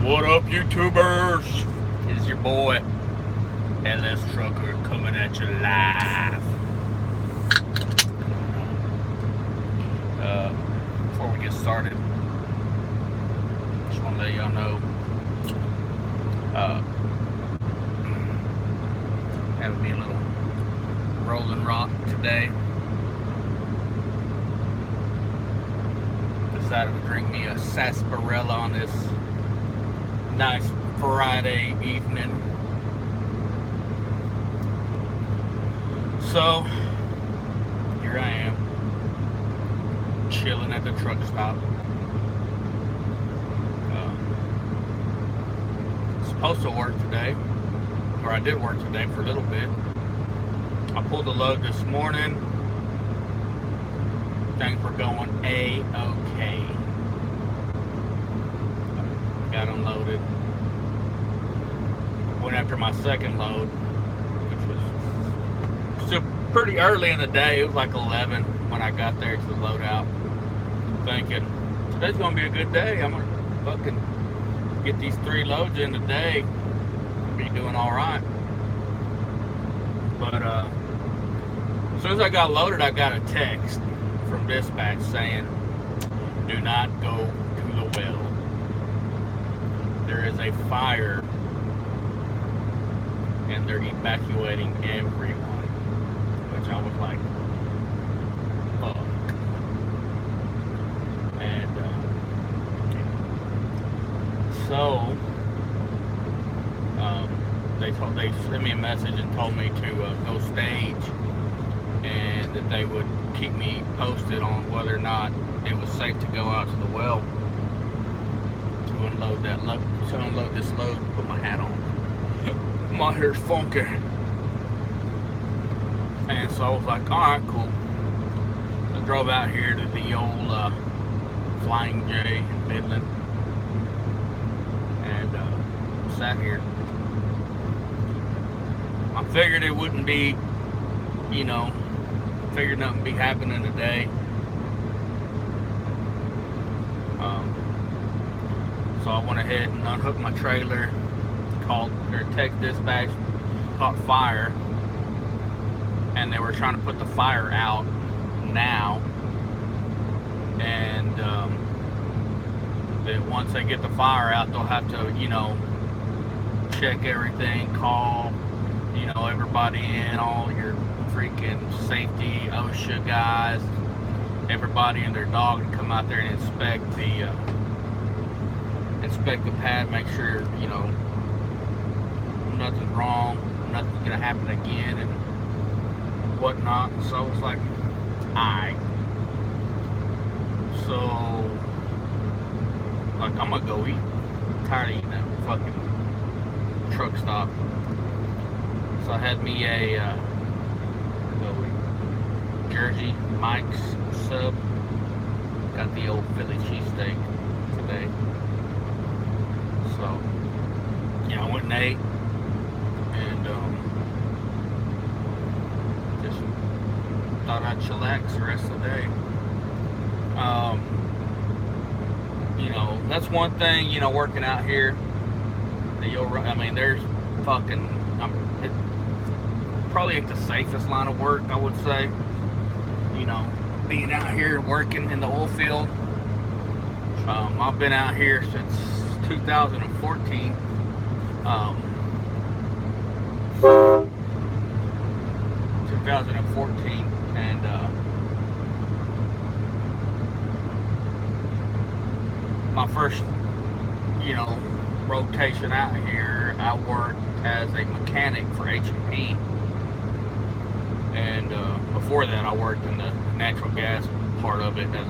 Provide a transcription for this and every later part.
What up, YouTubers? It's your boy, LS Trucker, coming at you live. Before we get started, just want to let y'all know, having me a little rolling rock today. Decided to drink me a sarsaparilla on this nice Friday evening. So here I am, chilling at the truck stop. Supposed to work today, or I did work today for a little bit. I pulled the load this morning. Things were going A-okay. Got unloaded. Went after my second load, which was still pretty early in the day. It was like 11 when I got there to the loadout. Thinking, today's gonna be a good day. I'm gonna fucking get these 3 loads in today. Be doing alright. But as soon as I got loaded, I got a text from dispatch saying, do not go to the well. There is a fire and they're evacuating everyone. Which I was like, fuck. And so they sent me a message and told me to go stage, and that they would keep me posted on whether or not it was safe to go out to the well to unload that load, to unload this load. Put my hat on. My hair's funky. And so I was like, alright, cool. I drove out here to the old Flying J in Midland and sat here. I figured it wouldn't be, figured nothing would be happening today. So I went ahead and unhooked my trailer, called their text dispatch, caught fire, and they were trying to put the fire out now. And that once they get the fire out, they'll have to, check everything, call, everybody in, all your freaking safety, OSHA guys, everybody and their dog to come out there and inspect the pad, make sure, nothing's wrong, nothing's gonna happen again and whatnot. So it's like, alright. So, like, I'm gonna go eat. I'm tired of eating that fucking truck stop. So I had me a Jersey Mike's sub. Got the old Philly cheesesteak today. So, yeah, I went and ate. And just thought I'd chillax the rest of the day. That's one thing, working out here. There's fucking, it probably ain't the safest line of work, I would say. Being out here working in the oil field. I've been out here since 2014. 2014, and my first, rotation out here, I worked as a mechanic for H&P, and before that, I worked in the natural gas part of it as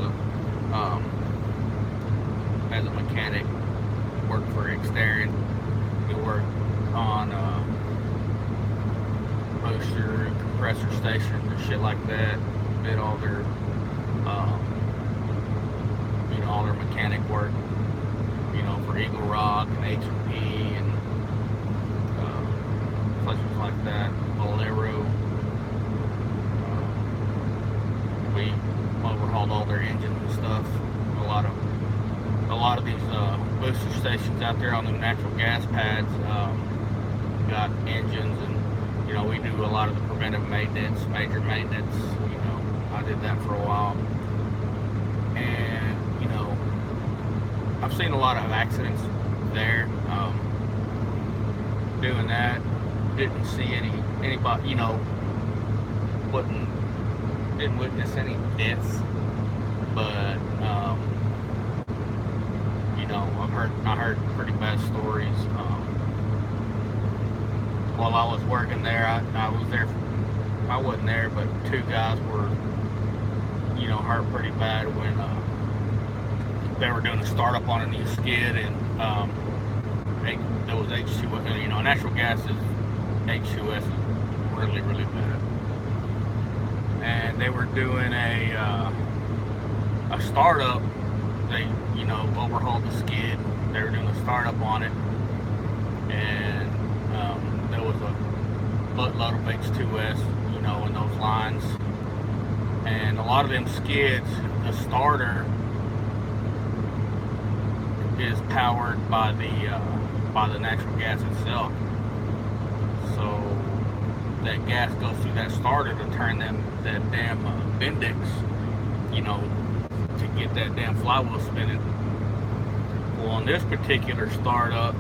a mechanic. Worked for Exterran. We worked on booster and compressor stations and shit like that. Did all their all their mechanic work, for Eagle Rock and H&P and places like that. Bolero. We overhauled all their engines and stuff. A lot of a lot of these booster stations out there on the natural gas pads got engines, and we do a lot of the preventive maintenance, major maintenance. I did that for a while, and I've seen a lot of accidents there. Doing that, didn't see anybody, didn't witness any deaths, but I heard pretty bad stories. While I was working there, I was there. I wasn't there, but two guys were, hurt pretty bad when they were doing a startup on a new skid, and there was H2S. Natural gas is H2S is really, really bad, and they were doing a startup. They overhauled the skid. They were doing a startup on it, and there was a buttload of H2S, in those lines, and a lot of them skids, the starter is powered by the natural gas itself. So that gas goes through that starter to turn that damn Bendix, to get that damn flywheel spinning. Well, on this particular startup,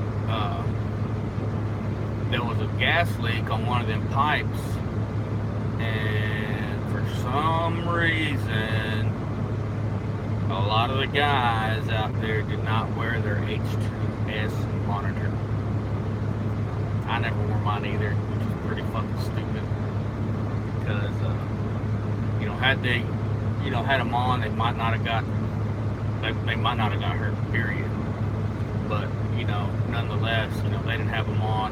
there was a gas leak on one of them pipes, and for some reason, a lot of the guys out there did not wear their H2S monitor. I never wore mine either, which is pretty fucking stupid. Because, had they, had them on, they might not have got hurt, period. But, nonetheless, they didn't have them on.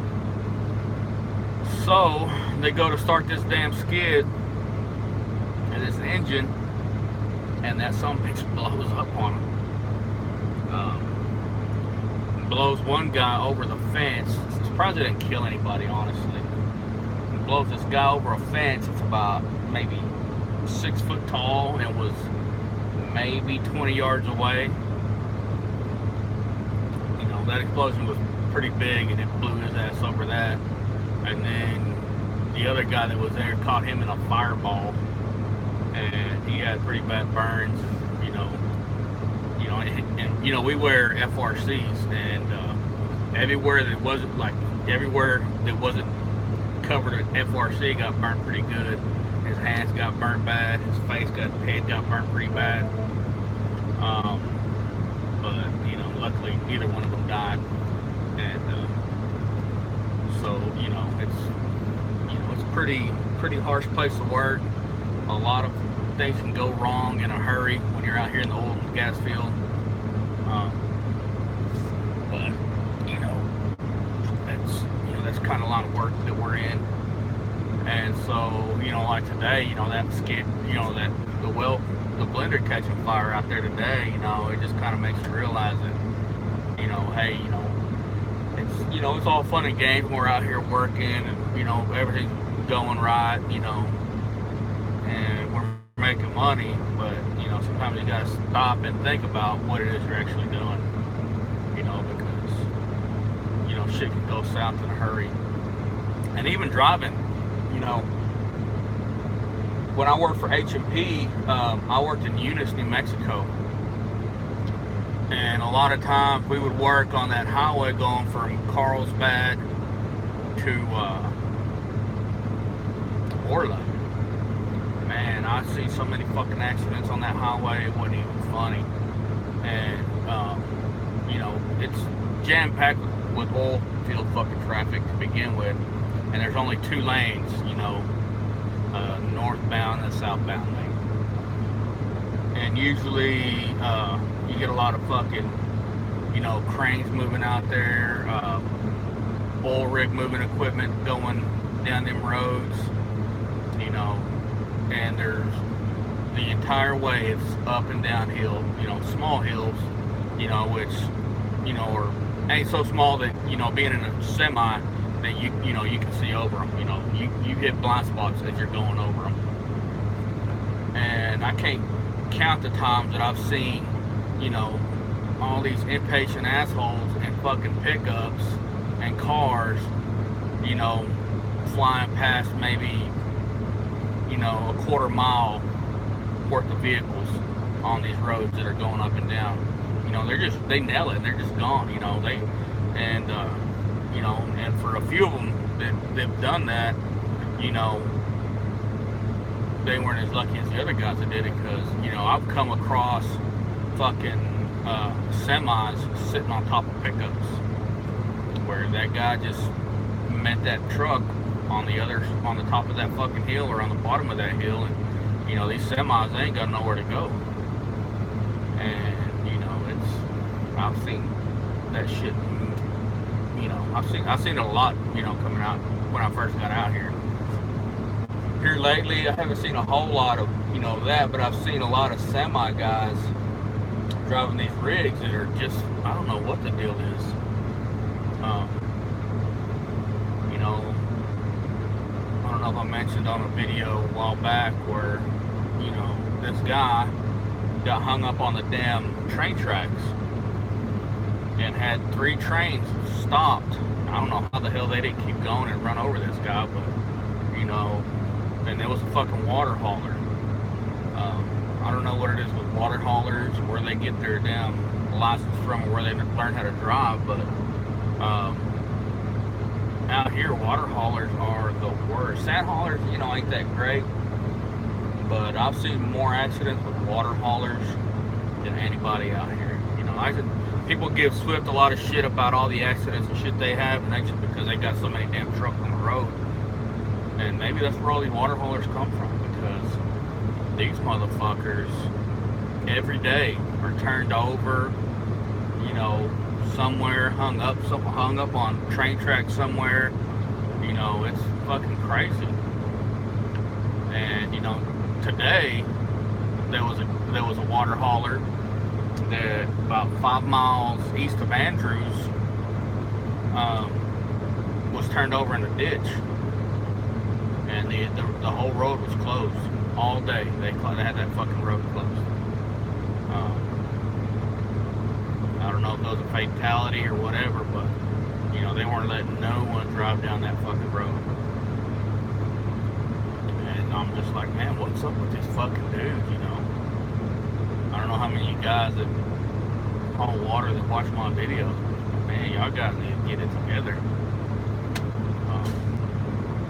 So, they go to start this damn skid, and this engine, and that sumbitch blows up on him. Blows one guy over the fence. Surprised it didn't kill anybody, honestly. It blows this guy over a fence. It's about maybe 6 foot tall and was maybe 20 yards away. That explosion was pretty big, and it blew his ass over that. And then the other guy that was there caught him in a fireball, and he had pretty bad burns. And we wear FRCs, and everywhere that wasn't covered in FRC got burnt pretty good. His hands got burnt bad. His head got burnt pretty bad. But luckily neither one of them died. And so it's pretty harsh place to work. A lot of things can go wrong in a hurry when you're out here in the oil and gas field. But that's kind of a lot of work that we're in. And so like today, that skid, that the blender catching fire out there today, it just kind of makes you realize that hey, it's all fun and games when we're out here working, and everything's going right, and we're making money, but sometimes you gotta stop and think about what it is you're actually doing, because shit can go south in a hurry. And even driving, when I worked for H&P, I worked in Eunice, New Mexico, and a lot of times we would work on that highway going from Carlsbad to Orla. Man, I see so many fucking accidents on that highway, it wasn't even funny. And it's jam-packed with oil field fucking traffic to begin with, and there's only 2 lanes, northbound and southbound lane. And usually you get a lot of fucking cranes moving out there, oil rig moving equipment going down them roads, and there's the entire way it's up and down hill, small hills, which are ain't so small that being in a semi that you can see over them. You hit blind spots as you're going over them. And I can't count the times that I've seen all these impatient assholes in fucking pickups and cars, you know, flying past maybe, you know, a quarter mile worth of vehicles on these roads that are going up and down. You know, they nail it, they're just gone, you know, you know, and for a few of them they've done that, you know, they weren't as lucky as the other guys that did it, because, you know, I've come across fucking semis sitting on top of pickups where that guy just met that truck on the top of that fucking hill or on the bottom of that hill, and, you know, these semis, they ain't got nowhere to go. And, you know, I've seen that shit, you know, I've seen it a lot, you know, coming out when I first got out here. Here lately, I haven't seen a whole lot of, you know, that, but I've seen a lot of semi guys driving these rigs that are just, I don't know what the deal is. You know, I don't know if I mentioned on a video a while back where, you know, this guy got hung up on the damn train tracks and had 3 trains stopped. I don't know how the hell they didn't keep going and run over this guy, but, you know, and there was a fucking water hauler. I don't know what it is with water haulers, where they get their damn license from, or where they learn how to drive, but out here, water haulers are the worst. Sand haulers, you know, ain't that great, but I've seen more accidents with water haulers than anybody out here. You know, people give Swift a lot of shit about all the accidents and shit they have, and that's just because they got so many damn trucks on the road. And maybe that's where all these water haulers come from, because these motherfuckers every day are turned over, you know, somewhere, hung up on train tracks somewhere. You know, it's fucking crazy. And, you know, today there was a water hauler that about 5 miles east of Andrews was turned over in a ditch, and the whole road was closed all day. They had that fucking road closed. I don't know if it was a fatality or whatever, but, you know, they weren't letting no one drive down that fucking road. And I'm just like, man, what's up with these fucking dudes, you know? I don't know how many of you guys that haul water that watch my videos, but, man, y'all guys need to get it together.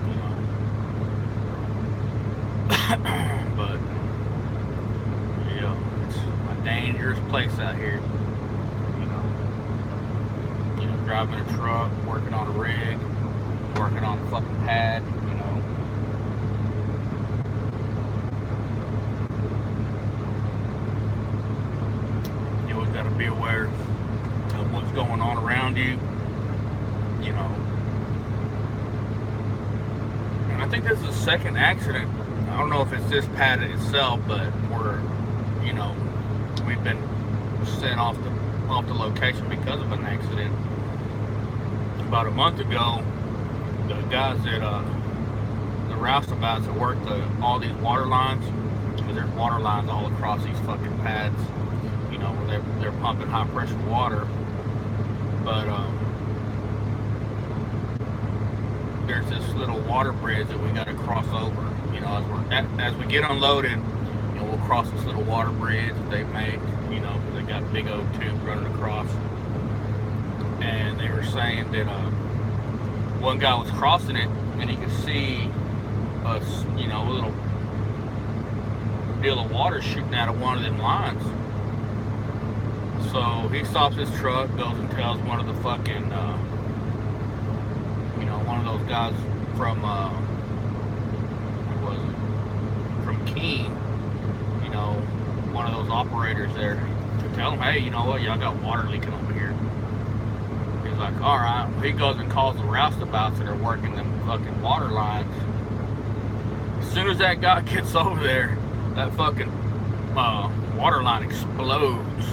You know. But, yeah, it's a dangerous place out here. Driving a truck, working on a rig, working on a fucking pad, you know. You always gotta be aware of what's going on around you, you know. And I think this is the second accident. I don't know if it's this pad itself, but we're, you know, we've been sent off the location because of an accident. About a month ago, the guys that the roustabouts that work all these water lines, because there's water lines all across these fucking pads, you know, where they're pumping high pressure water. But there's this little water bridge that we got to cross over. You know, as we get unloaded, you know, we'll cross this little water bridge that they make. You know, because they got big old tubes running across. And they were saying that one guy was crossing it, and he could see you know, a little deal of water shooting out of one of them lines. So he stops his truck, goes and tells one of the fucking, you know, one of those guys from, what was it? From Keene, you know, one of those operators there, to tell him, hey, you know what, y'all got water leaking over here. He's like, all right. He goes and calls the roustabouts that are working them fucking water lines. As soon as that guy gets over there, that fucking water line explodes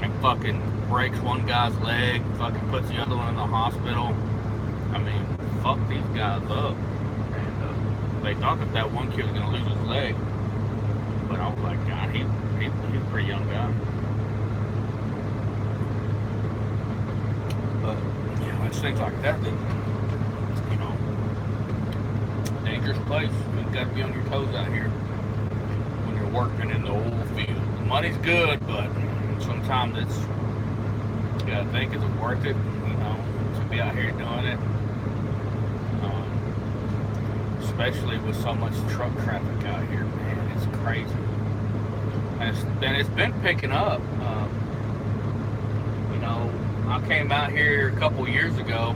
and fucking breaks one guy's leg, fucking puts the other one in the hospital. I mean, fuck these guys up. And they thought that one kid was gonna lose his leg, but I was like, God, he's a pretty young guy. watch things like that, then, you know, dangerous place. You've got to be on your toes out here when you're working in the oil field. The money's good, but sometimes it's, you gotta think, is it worth it, you know, to be out here doing it? Especially with so much truck traffic out here, man, it's crazy. And it's been picking up. You know, I came out here a couple years ago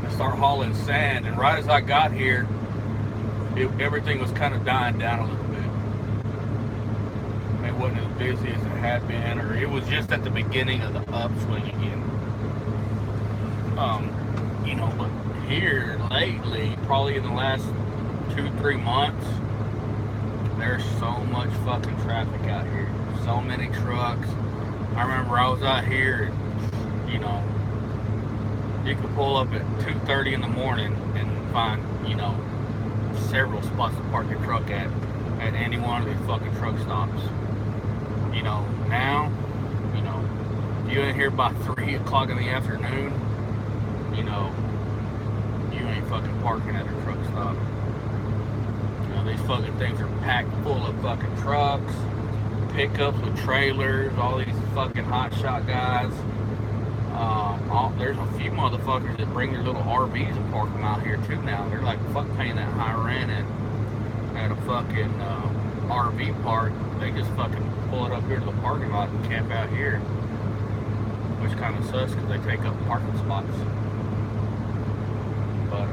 and started hauling sand, and right as I got here, everything was kind of dying down a little bit. It wasn't as busy as it had been, or it was just at the beginning of the upswing again. You know, but here lately, probably in the last 2-3 months, there's so much fucking traffic out here. So many trucks. I remember I was out here, you know, you could pull up at 2:30 in the morning and find, you know, several spots to park your truck at any one of these fucking truck stops. You know, now, you know, if you ain't here by 3 o'clock in the afternoon, you know, you ain't fucking parking at a truck stop. You know, these fucking things are packed full of fucking trucks, pickups with trailers, all these fucking hotshot guys. There's a few motherfuckers that bring their little RVs and park them out here too now. They're like, fuck paying that high rent at a fucking RV park. They just fucking pull it up here to the parking lot and camp out here. Which kind of sucks because they take up parking spots. But,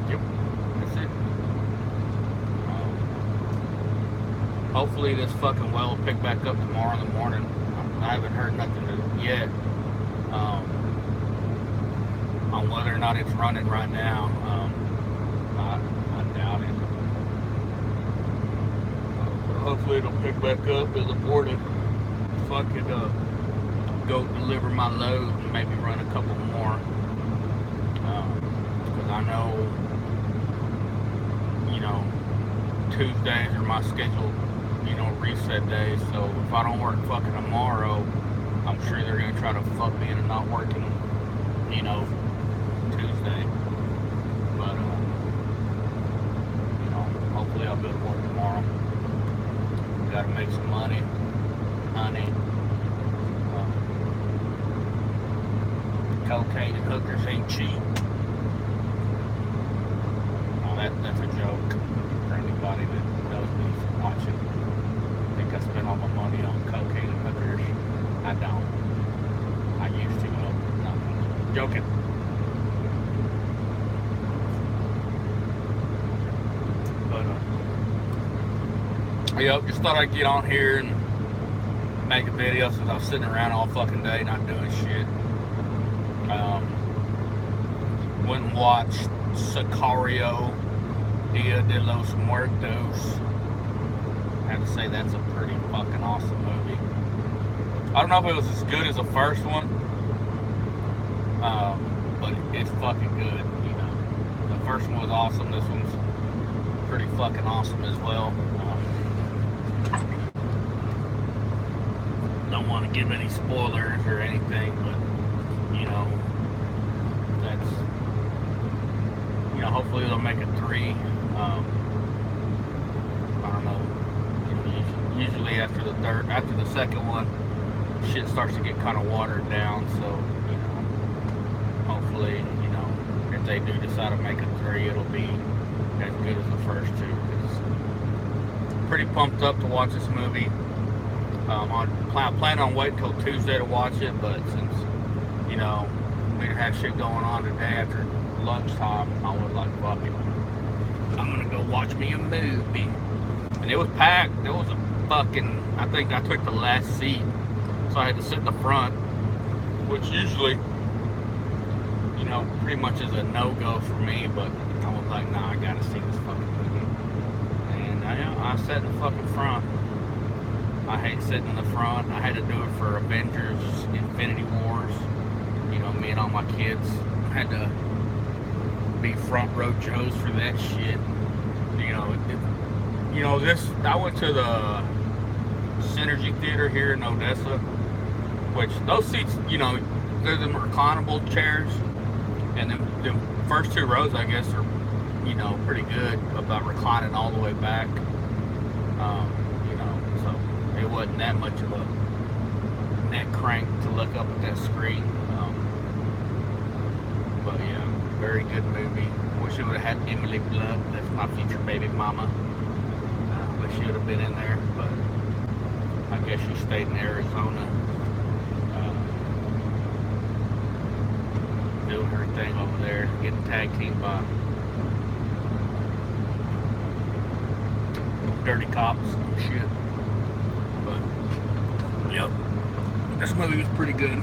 yep, that's it. Hopefully this fucking well will pick back up tomorrow in the morning. I haven't heard nothing yet on whether or not it's running right now. I doubt it. Hopefully it'll pick back up as a board to fucking go deliver my load and maybe run a couple more. Because I know, you know, Tuesdays are my scheduled, you know, reset days. So if I don't work fucking tomorrow, I'm sure they're gonna try to fuck me into not working, you know, Tuesday. But you know, hopefully I'll be able to work tomorrow. Gotta make some money, honey. Cocaine and hookers ain't cheap. Oh, that's a joke for anybody that knows me from watching. I think I spend all my money on cocaine and hookers. I don't. I used to, no. Joking. But, yep, just thought I'd get on here and make a video since I was sitting around all fucking day not doing shit. Went and watched Sicario, Dia de los Muertos. I have to say that's a pretty fucking awesome movie. I don't know if it was as good as the first one, but it's fucking good, you know. The first one was awesome, this one's pretty fucking awesome as well. Don't want to give any spoilers or anything, but, you know, that's, you know, hopefully they'll make it 3. I don't know, usually after the second one, shit starts to get kind of watered down, so, you know, hopefully, you know, if they do decide to make a 3, it'll be as good as the first 2. It's pretty pumped up to watch this movie. I plan on waiting till Tuesday to watch it, but since, you know, we didn't have shit going on today after lunchtime, I was like, fuck it, I'm gonna go watch me a movie. And it was packed. There was a fucking, I think I took the last seat, so I had to sit in the front, which usually, you know, pretty much is a no-go for me, but I was like, nah, I gotta see this fucking movie. And I sat in the fucking front. I hate sitting in the front. I had to do it for Avengers Infinity Wars. You know, me and all my kids had to be front row Joes for that shit. You know, I went to the Synergy Theater here in Odessa, which those seats, you know, they're the reclinable chairs, and the first 2 rows, I guess, are, you know, pretty good about reclining all the way back. You know, so it wasn't that much of a neck crank to look up at that screen. But yeah, very good movie. Wish it would have had Emily Blunt. That's my future baby mama. Wish she would have been in there, but I guess she stayed in Arizona, doing her thing over there, getting tag teamed by dirty cops and shit. But yep, this movie was pretty good.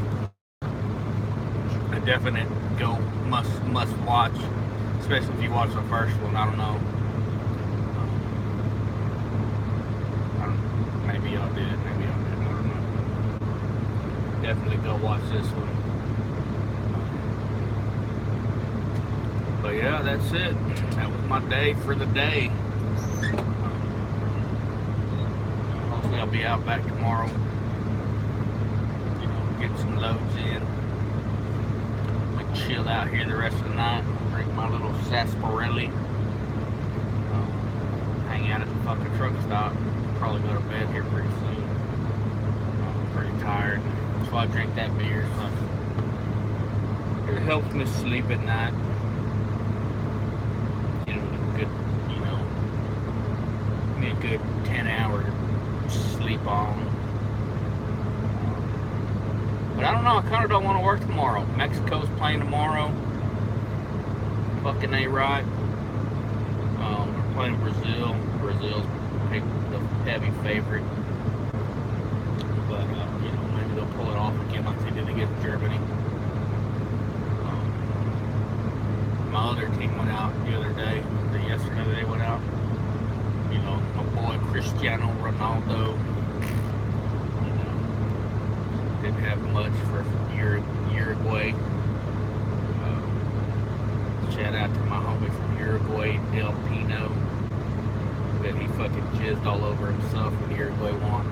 A definite go must watch, especially if you watch the first one. I don't know. Maybe y'all did, maybe y'all didn't. I don't know. Definitely go watch this one. But yeah, that's it. That was my day for the day. Hopefully I'll be out back tomorrow. You know, get some loads in. Chill out here the rest of the night. Drink my little sarsaparilla. Hang out at the fucking truck stop. Probably go to bed here pretty soon. I'm pretty tired. So I drink that beer. So it helps me sleep at night. Get a good, you know, me a good 10-hour sleep on. But I don't know, I kind of don't want to work tomorrow. Mexico's playing tomorrow. Fucking A-right. We're playing Brazil. Brazil's the heavy favorite. But, you know, maybe they'll pull it off again like they did against Germany. My other team went out the other day. Yesterday they went out. You know, my boy Cristiano Ronaldo. Didn't have much for Uruguay. Shout out to my homie from Uruguay, Del Pino. That he fucking jizzed all over himself when Uruguay won.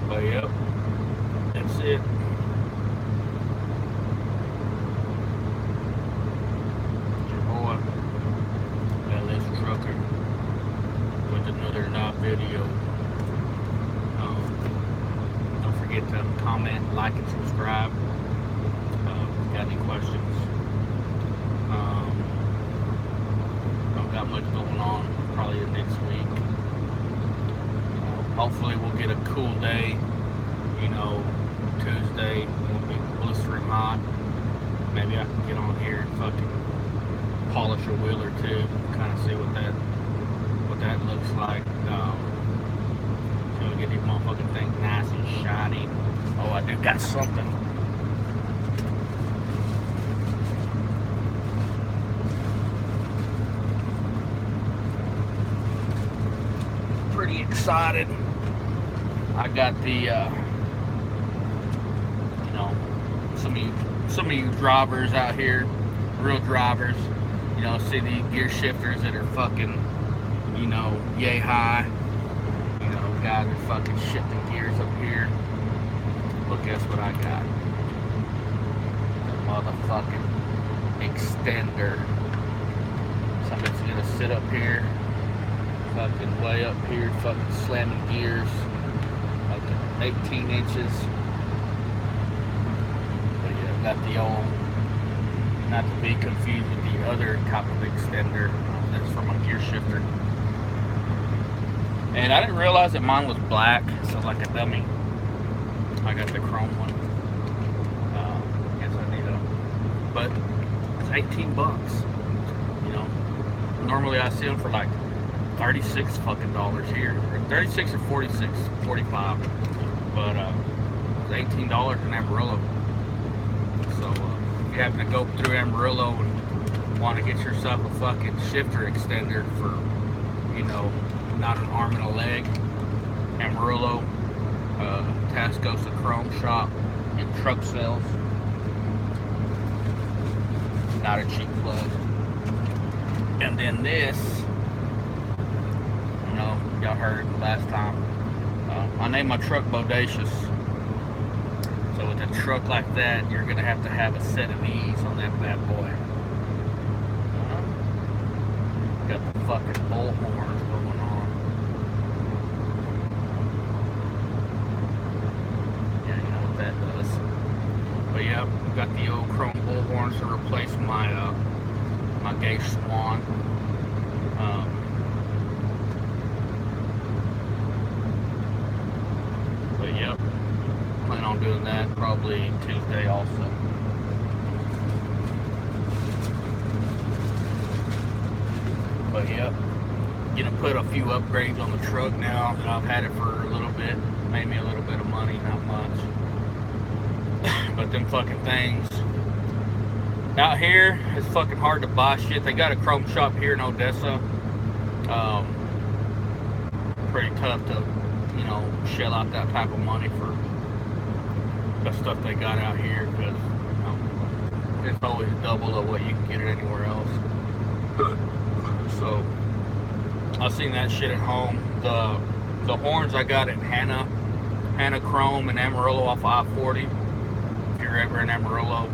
But yep, that's it. Your boy, LS Trucker, with another live video. Don't forget to comment, like, and subscribe. If you got any questions. Don't got much going on. Probably next week. Hopefully we'll get a cool day. You know, Tuesday will be blistering hot. Maybe I can get on here and fucking polish a wheel or two. Kind of see what that looks like. So we get these motherfucking things nice and shiny. Oh, I do got something. Pretty excited. I got the, you know, some of you drivers out here, real drivers, you know, see the gear shifters that are fucking, you know, yay high. You know, guys are fucking shifting gears up here. Well, guess what I got? The motherfucking extender. Somebody's gonna sit up here, fucking way up here, fucking slamming gears, fucking 18 inches. But yeah, got the old, not to be confused with the other type of extender that's from a gear shifter. And I didn't realize that mine was black, so like a dummy. I got the chrome one. Guess I need a, but it's 18 bucks. You know, normally I see them for like 36 fucking dollars here, or 36 or 46, 45. But it's $18 in Amarillo. So if you happen to go through Amarillo and want to get yourself a fucking shifter extender for, you know, not an arm and a leg, Amarillo, Tascosa Chrome Shop, and truck sales. Not a cheap plug. And then this, you know, y'all heard last time. I named my truck Bodacious. with a truck like that, you're gonna have to have a set of these on that bad boy. Got the fucking bullhorns going on. Yeah, you know what that does. But yeah, got the old chrome bullhorns to replace my my Gage Swan. But yep, plan on doing that probably Tuesday also. But yep, gonna put a few upgrades on the truck now that I've had it for a little bit. Made me a little bit of money, not much. But them fucking things out here, it's fucking hard to buy shit. They got a chrome shop here in Odessa. Pretty tough to, you know, shell out that type of money for the stuff they got out here, because you know, it's always double of what you can get it anywhere else. So I've seen that shit at home. The horns I got at Hannah Chrome and Amarillo off I-40. If you're ever in Amarillo,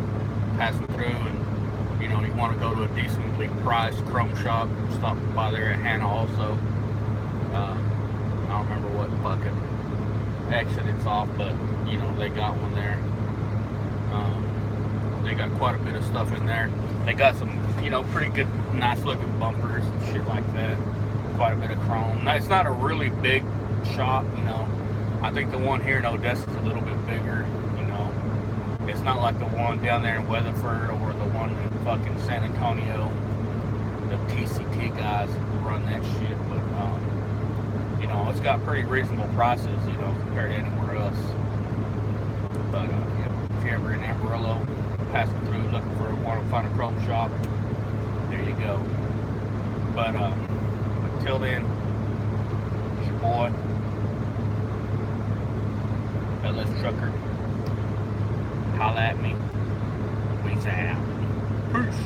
passing through, and you know you want to go to a decently priced chrome shop, stop by there at Hannah also. I don't remember what fucking exit it's off, but you know they got one there. They got quite a bit of stuff in there. They got some, you know, pretty good, nice looking bumpers and shit like that. Quite a bit of chrome. Now, it's not a really big shop, you know. I think the one here in Odessa is a little bit bigger, you know. It's not like the one down there in Weatherford or the one in fucking San Antonio. The TCT guys run that shit, but you know, it's got pretty reasonable prices, you know, compared to anywhere else. But if you're ever in Amarillo, passing through looking for want to find a chrome shop, there you go. But until then, it's your boy LS Trucker. Holla at me. We's out. Peace.